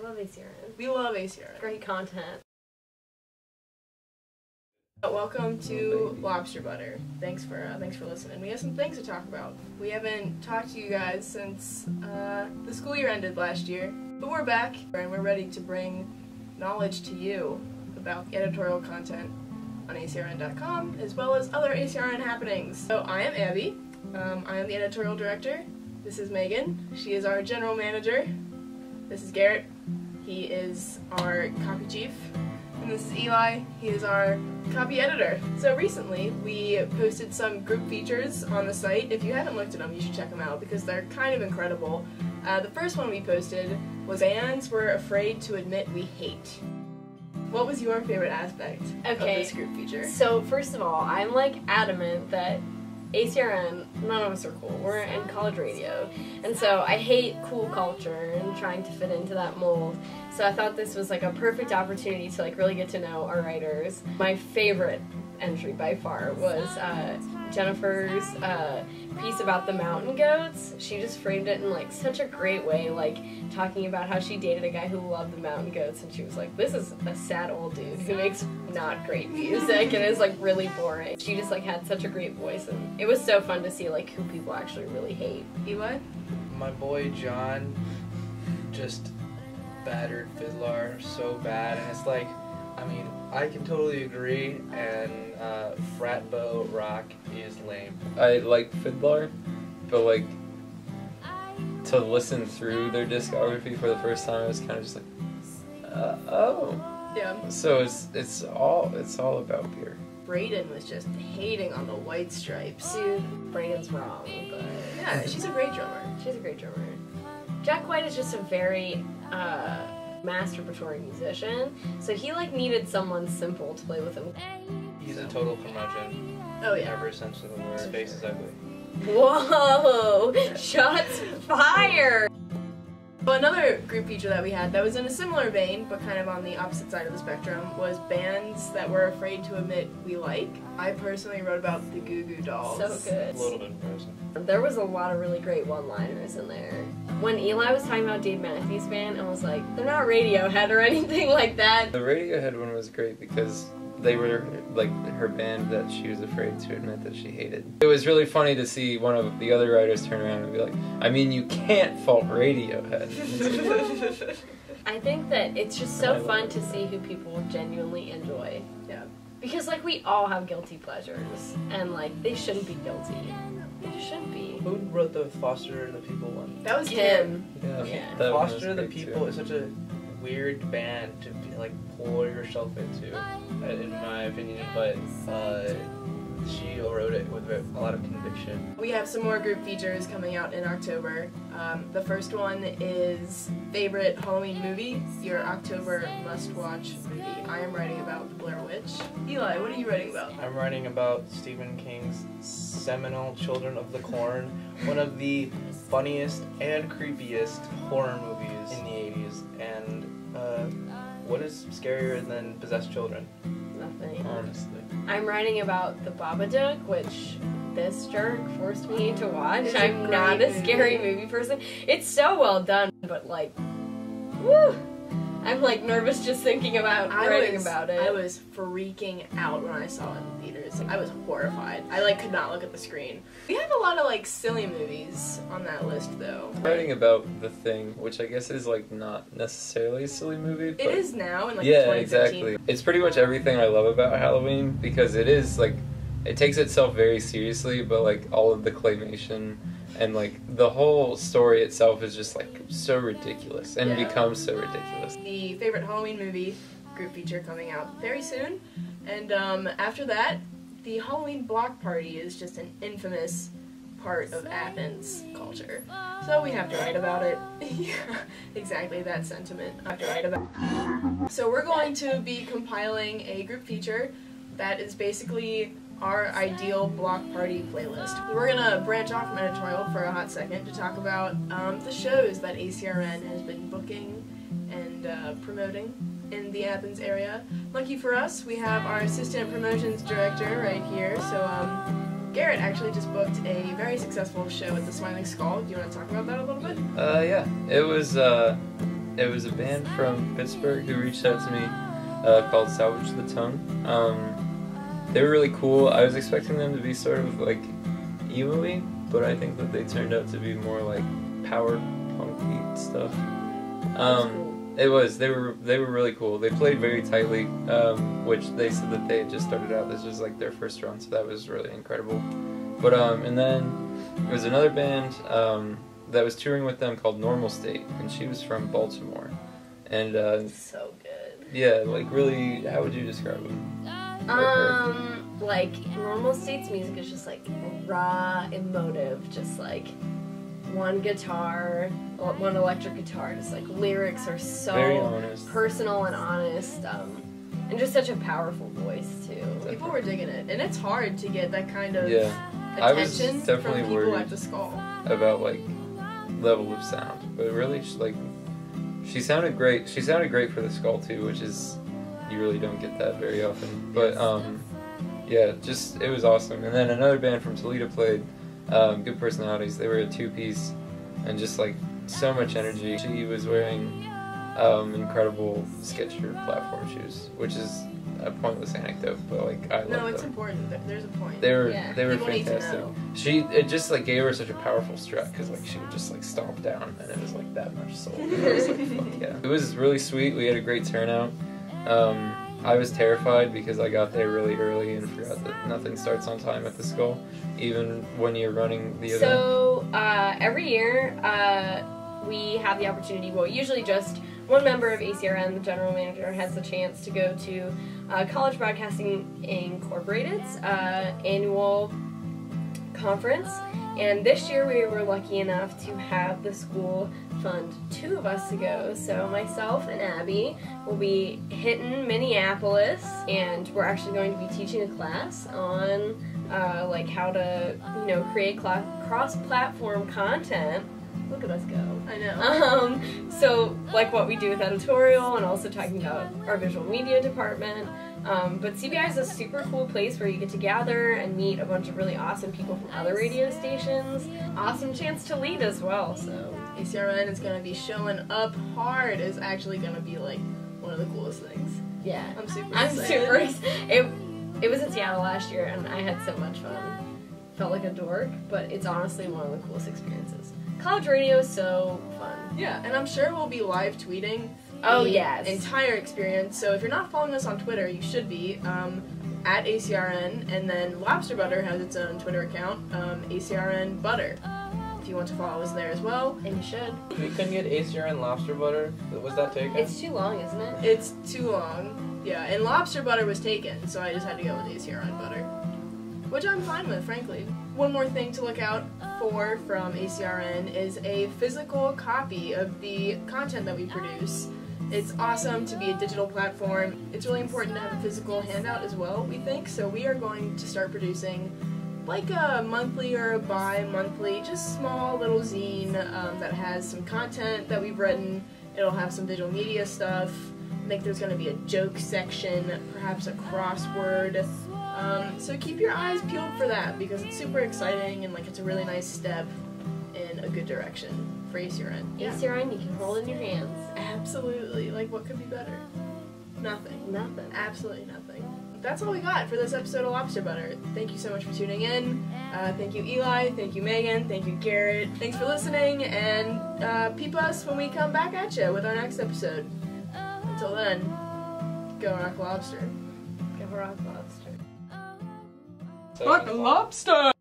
love ACRN. We love ACRN. Great content. Welcome to Lobster Butter. Thanks for listening. We have some things to talk about. We haven't talked to you guys since the school year ended last year, but we're back and we're ready to bring knowledge to you about editorial content on ACRN.com as well as other ACRN happenings. So I am Abby. I am the editorial director. This is Megan. She is our general manager. This is Garrett. He is our copy chief. And this is Eli. He is our copy editor. So recently we posted some group features on the site. If you haven't looked at them, you should check them out because they're kind of incredible. The first one we posted was bands we're afraid to admit we hate. What was your favorite aspect of this group feature? So first of all, I'm like adamant that ACRN, none of us are cool. We're in college radio. And so I hate cool culture and trying to fit into that mold. So I thought this was like a perfect opportunity to like really get to know our writers. My favorite entry by far was Jennifer's piece about the mountain goats. She just framed it in like such a great way, like talking about how she dated a guy who loved the mountain goats, and she was like, this is a sad old dude who makes not great music and is like really boring. She just like had such a great voice, and it was so fun to see like who people actually really hate. Eli? My boy John just battered Fiddler so bad, and it's like, I mean, I can totally agree, and frat bow rock is lame. I like Fiddler, but like to listen through their discography for the first time, I was kind of just like, oh. Yeah. So it's all about beer. Brayden was just hating on the White Stripes. Dude, Brayden's wrong, but yeah, she's a great drummer. She's a great drummer. Jack White is just a very masturbatory musician, so he like needed someone simple to play with him. He's a total curmudgeon. Oh yeah. Every sense of the word. His face is ugly. Whoa! Shots fired! Well, another group feature that we had that was in a similar vein, but kind of on the opposite side of the spectrum, was bands that we're afraid to admit we like. I personally wrote about the Goo Goo Dolls. So good. A little bit embarrassing. There was a lot of really great one-liners in there. When Eli was talking about Dave Matthews Band, I was like, they're not Radiohead or anything like that. The Radiohead one was great because they were like her band that she was afraid to admit that she hated. It was really funny to see one of the other writers turn around and be like, I mean, you can't fault Radiohead. I think that it's just so fun to see who people genuinely enjoy. Yeah. Because like we all have guilty pleasures, and like they shouldn't be guilty. They just shouldn't be. Who wrote the Foster the People one? That was Kim. Yeah. Foster the People is such a weird band to be, like pour yourself into, in my opinion. But she wrote it with a lot of conviction. We have some more group features coming out in October. The first one is favorite Halloween movie, your October must-watch movie. I am writing about The Blair Witch. Eli, what are you writing about? I'm writing about Stephen King's seminal Children of the Corn, one of the funniest and creepiest horror movies in the 80s. And what is scarier than possessed children? Nothing. Honestly. I'm writing about The Babadook, which this jerk forced me to watch. It's a I'm not great a scary movie person. It's so well done, but like, woo! I'm like nervous just thinking about writing about it. I was freaking out when I saw it in theaters. I was horrified. I like could not look at the screen. We have a lot of like silly movies on that list though. I'm writing about The Thing, which I guess is like not necessarily a silly movie. But It is now in like yeah, 2015. exactly. It's pretty much everything I love about Halloween because it is like, it takes itself very seriously, but like all of the claymation and like the whole story itself is just like so ridiculous and becomes so ridiculous. The favorite Halloween movie group feature coming out very soon, and after that, the Halloween block party is just an infamous part of Athens culture. So we have to write about it. Yeah, exactly that sentiment. I have to write about it. So we're going to be compiling a group feature that is basically our ideal block party playlist. We're gonna branch off from editorial for a hot second to talk about the shows that ACRN has been booking and promoting in the Athens area. Lucky for us, we have our assistant promotions director right here. So Garrett actually just booked a very successful show at the Smiling Skull. Do you want to talk about that a little bit? Yeah. It was it was a band from Pittsburgh who reached out to me called Salvage the Tongue. They were really cool. I was expecting them to be sort of like emo-y, but I think that they turned out to be more like power punky stuff. It was. They were really cool. They played very tightly, which they said that they had just started out. This was like their first run, so that was really incredible. But and then there was another band that was touring with them called Normal State, and she was from Baltimore. And So good. yeah, like really, how would you describe them? Like Normal State's music is just like raw, emotive, just like one guitar, one electric guitar, just like lyrics are Very so honest. personal and honest, and just such a powerful voice too. People were digging it, and it's hard to get that kind of Yeah, I was attention definitely from people worried at the Skull. about like level of sound, but really, she sounded great. She sounded great for the Skull too, which is you really don't get that very often. But yeah, just it was awesome. And then another band from Toledo played. Good personalities. They were a two-piece, and just like so much energy. She was wearing incredible Skechers platform shoes, which is a pointless anecdote, but like I love them. No, it's important. There's a point. They were People need to fantastic. know. It just like gave her such a powerful strut because like she would just like stomp down, and it was like that much soul. And I was like, fuck yeah. It was really sweet. We had a great turnout. I was terrified because I got there really early and forgot that nothing starts on time at the Skull, even when you're running the event. So every year we have the opportunity, well, usually just one member of ACRN, the general manager, has the chance to go to College Broadcasting Incorporated's annual conference. And this year we were lucky enough to have the school fund two of us to go. So myself and Abby will be hitting Minneapolis, and we're actually going to be teaching a class on like how to, create cross-platform content. Look at us go. I know. So like what we do with editorial, and also talking about our visual media department. But CBI is a super cool place where you get to gather and meet a bunch of really awesome people from other radio stations. Awesome chance to lead as well, so. ACRN is going to be showing up hard. Is actually going to be like one of the coolest things. Yeah. I'm super super excited. It was in Seattle last year, and I had so much fun. Felt like a dork, but it's honestly one of the coolest experiences. College radio is so fun. Yeah, and I'm sure we'll be live tweeting Oh, the yes. entire experience. So if you're not following us on Twitter, you should be at ACRN, and then Lobster Butter has its own Twitter account, ACRN Butter. If you want to follow us there as well. And you should. We couldn't get ACRN lobster butter. Was that taken? It's too long, isn't it? It's too long. Yeah, and Lobster Butter was taken, so I just had to go with ACRN Butter. Which I'm fine with, frankly. One more thing to look out for from ACRN is a physical copy of the content that we produce. It's awesome to be a digital platform. It's really important to have a physical handout as well, we think. So we are going to start producing like a monthly or a bi-monthly, just small little zine that has some content that we've written. It'll have some visual media stuff. I think there's going to be a joke section, perhaps a crossword. So keep your eyes peeled for that, because it's super exciting and like it's a really nice step in a good direction for ACRN. Yeah. ACRN, you can hold in your hands. Absolutely. Like, what could be better? Nothing. Nothing. Absolutely nothing. That's all we got for this episode of Lobster Butter. Thank you so much for tuning in. Thank you, Eli. Thank you, Megan. Thank you, Garrett. Thanks for listening, and peep us when we come back at you with our next episode. Until then, go rock lobster. Go rock lobster. Rock Lobster!